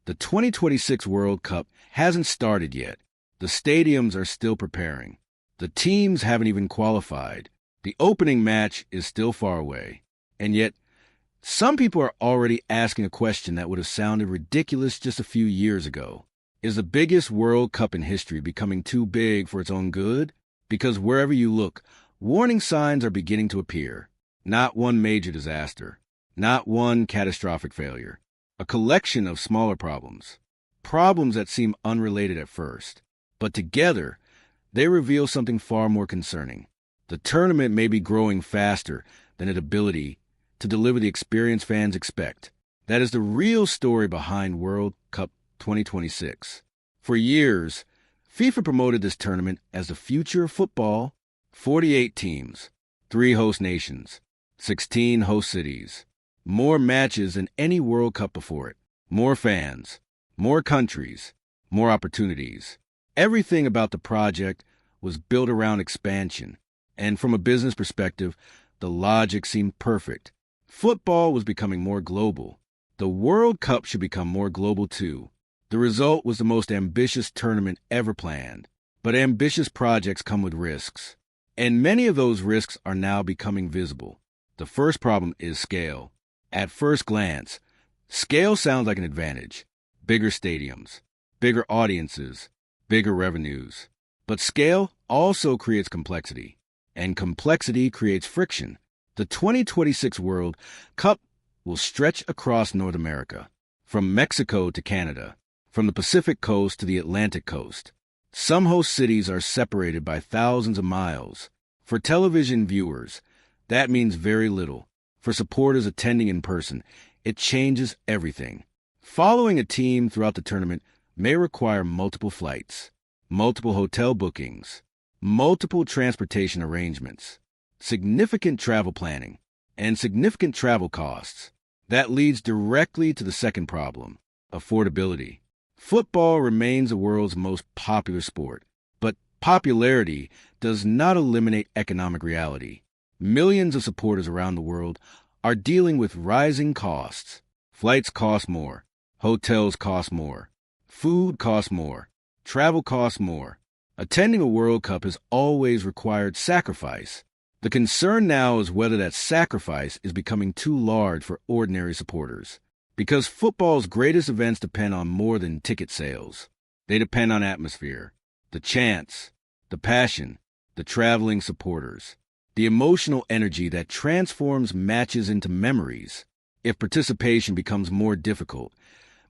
The 2026 World Cup hasn't started yet. The stadiums are still preparing. The teams haven't even qualified. The opening match is still far away. And yet, some people are already asking a question that would have sounded ridiculous just a few years ago. Is the biggest World Cup in history becoming too big for its own good? Because wherever you look, warning signs are beginning to appear. Not one major disaster. Not one catastrophic failure. A collection of smaller problems. Problems that seem unrelated at first. But together, they reveal something far more concerning. The tournament may be growing faster than its ability to deliver the experience fans expect. That is the real story behind World Cup 2026. For years, FIFA promoted this tournament as the future of football. 48 teams, 3 host nations, 16 host cities. More matches than any World Cup before it. More fans, more countries, more opportunities. Everything about the project was built around expansion. And from a business perspective, the logic seemed perfect. Football was becoming more global. The World Cup should become more global too. The result was the most ambitious tournament ever planned. But ambitious projects come with risks. And many of those risks are now becoming visible. The first problem is scale. At first glance, scale sounds like an advantage. Bigger stadiums, bigger audiences, bigger revenues. But scale also creates complexity. And complexity creates friction. The 2026 World Cup will stretch across North America, from Mexico to Canada, from the Pacific coast to the Atlantic coast. Some host cities are separated by thousands of miles. For television viewers, that means very little. For supporters attending in person, it changes everything. Following a team throughout the tournament may require multiple flights, multiple hotel bookings, multiple transportation arrangements, significant travel planning, and significant travel costs. That leads directly to the second problem, affordability. Football remains the world's most popular sport, but popularity does not eliminate economic reality. Millions of supporters around the world are dealing with rising costs. Flights cost more, hotels cost more, food costs more, travel costs more. Attending a World Cup has always required sacrifice. The concern now is whether that sacrifice is becoming too large for ordinary supporters. Because football's greatest events depend on more than ticket sales. They depend on atmosphere, the chants, the passion, the traveling supporters, the emotional energy that transforms matches into memories. If participation becomes more difficult,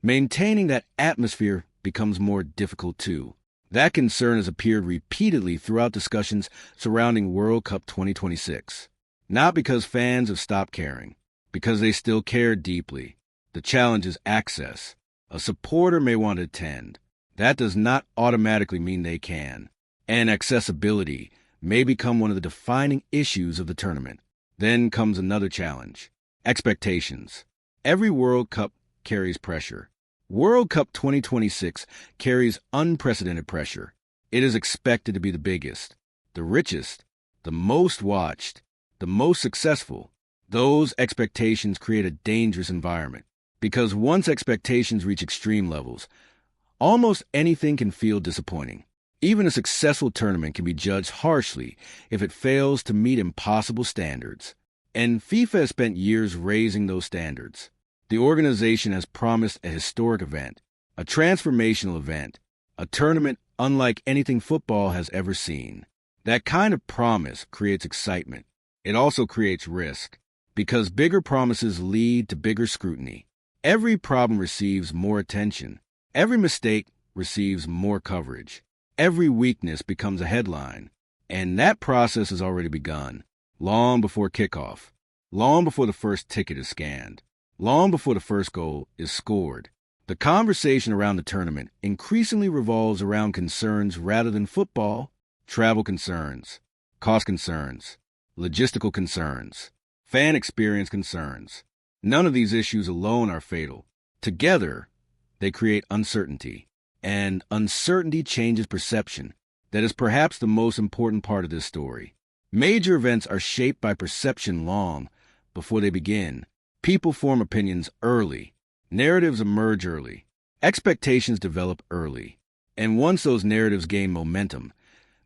maintaining that atmosphere becomes more difficult too. That concern has appeared repeatedly throughout discussions surrounding World Cup 2026. Not because fans have stopped caring, because they still care deeply. The challenge is access. A supporter may want to attend. That does not automatically mean they can. And accessibility may become one of the defining issues of the tournament. Then comes another challenge. Expectations. Every World Cup carries pressure. World Cup 2026 carries unprecedented pressure. It is expected to be the biggest, the richest, the most watched, the most successful. Those expectations create a dangerous environment, because once expectations reach extreme levels, almost anything can feel disappointing. Even a successful tournament can be judged harshly if it fails to meet impossible standards. And FIFA has spent years raising those standards. The organization has promised a historic event, a transformational event, a tournament unlike anything football has ever seen. That kind of promise creates excitement. It also creates risk, because bigger promises lead to bigger scrutiny. Every problem receives more attention. Every mistake receives more coverage. Every weakness becomes a headline. And that process has already begun, long before kickoff, long before the first ticket is scanned. Long before the first goal is scored. The conversation around the tournament increasingly revolves around concerns rather than football. Travel concerns, cost concerns, logistical concerns, fan experience concerns. None of these issues alone are fatal. Together, they create uncertainty. And uncertainty changes perception. That is perhaps the most important part of this story. Major events are shaped by perception long before they begin. People form opinions early. Narratives emerge early. Expectations develop early, and once those narratives gain momentum,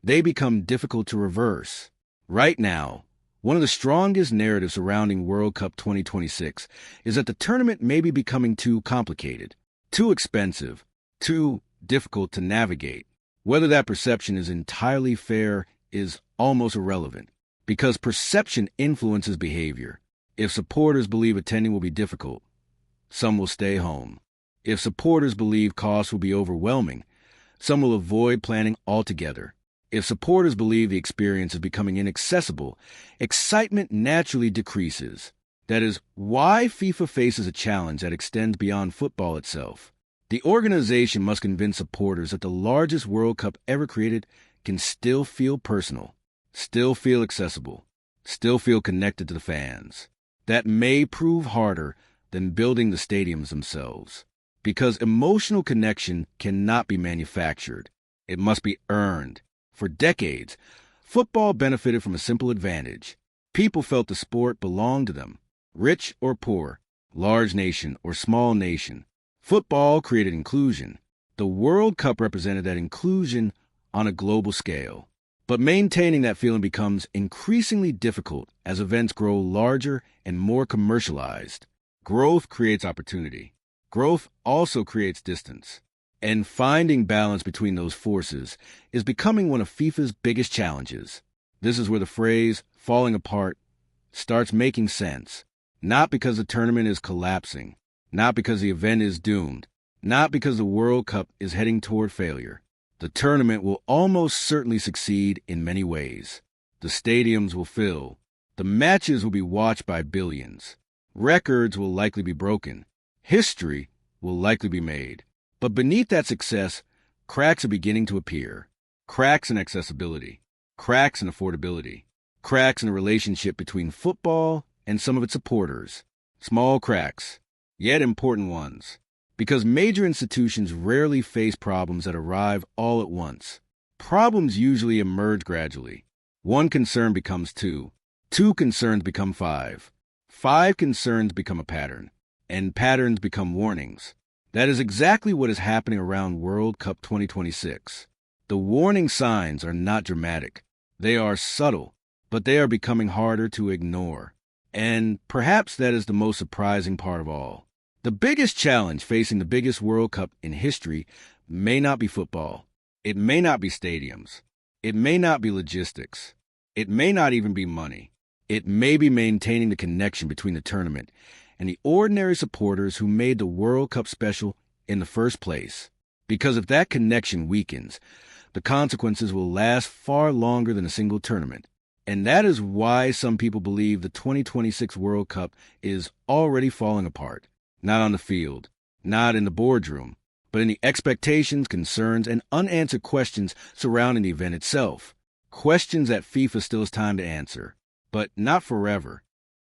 they become difficult to reverse. Right now, one of the strongest narratives surrounding World Cup 2026 is that the tournament may be becoming too complicated, too expensive, too difficult to navigate. Whether that perception is entirely fair is almost irrelevant, because perception influences behavior. If supporters believe attending will be difficult, some will stay home. If supporters believe costs will be overwhelming, some will avoid planning altogether. If supporters believe the experience is becoming inaccessible, excitement naturally decreases. That is why FIFA faces a challenge that extends beyond football itself. The organization must convince supporters that the largest World Cup ever created can still feel personal, still feel accessible, still feel connected to the fans. That may prove harder than building the stadiums themselves, because emotional connection cannot be manufactured. It must be earned. For decades, football benefited from a simple advantage. People felt the sport belonged to them, rich or poor, large nation or small nation. Football created inclusion. The World Cup represented that inclusion on a global scale. But maintaining that feeling becomes increasingly difficult as events grow larger and more commercialized. Growth creates opportunity. Growth also creates distance. And finding balance between those forces is becoming one of FIFA's biggest challenges. This is where the phrase falling apart starts making sense. Not because the tournament is collapsing, not because the event is doomed, not because the World Cup is heading toward failure. The tournament will almost certainly succeed in many ways. The stadiums will fill. The matches will be watched by billions. Records will likely be broken. History will likely be made. But beneath that success, cracks are beginning to appear. Cracks in accessibility, cracks in affordability, cracks in the relationship between football and some of its supporters. Small cracks, yet important ones, because major institutions rarely face problems that arrive all at once. Problems usually emerge gradually. One concern becomes two concerns become five concerns become a pattern, and patterns become warnings. That is exactly what is happening around World Cup 2026. The warning signs are not dramatic. They are subtle, but they are becoming harder to ignore. And perhaps that is the most surprising part of all. The biggest challenge facing the biggest World Cup in history may not be football. It may not be stadiums. It may not be logistics. It may not even be money. It may be maintaining the connection between the tournament and the ordinary supporters who made the World Cup special in the first place. Because if that connection weakens, the consequences will last far longer than a single tournament. And that is why some people believe the 2026 World Cup is already falling apart. Not on the field, not in the boardroom, but in the expectations, concerns, and unanswered questions surrounding the event itself. Questions that FIFA still has time to answer, but not forever.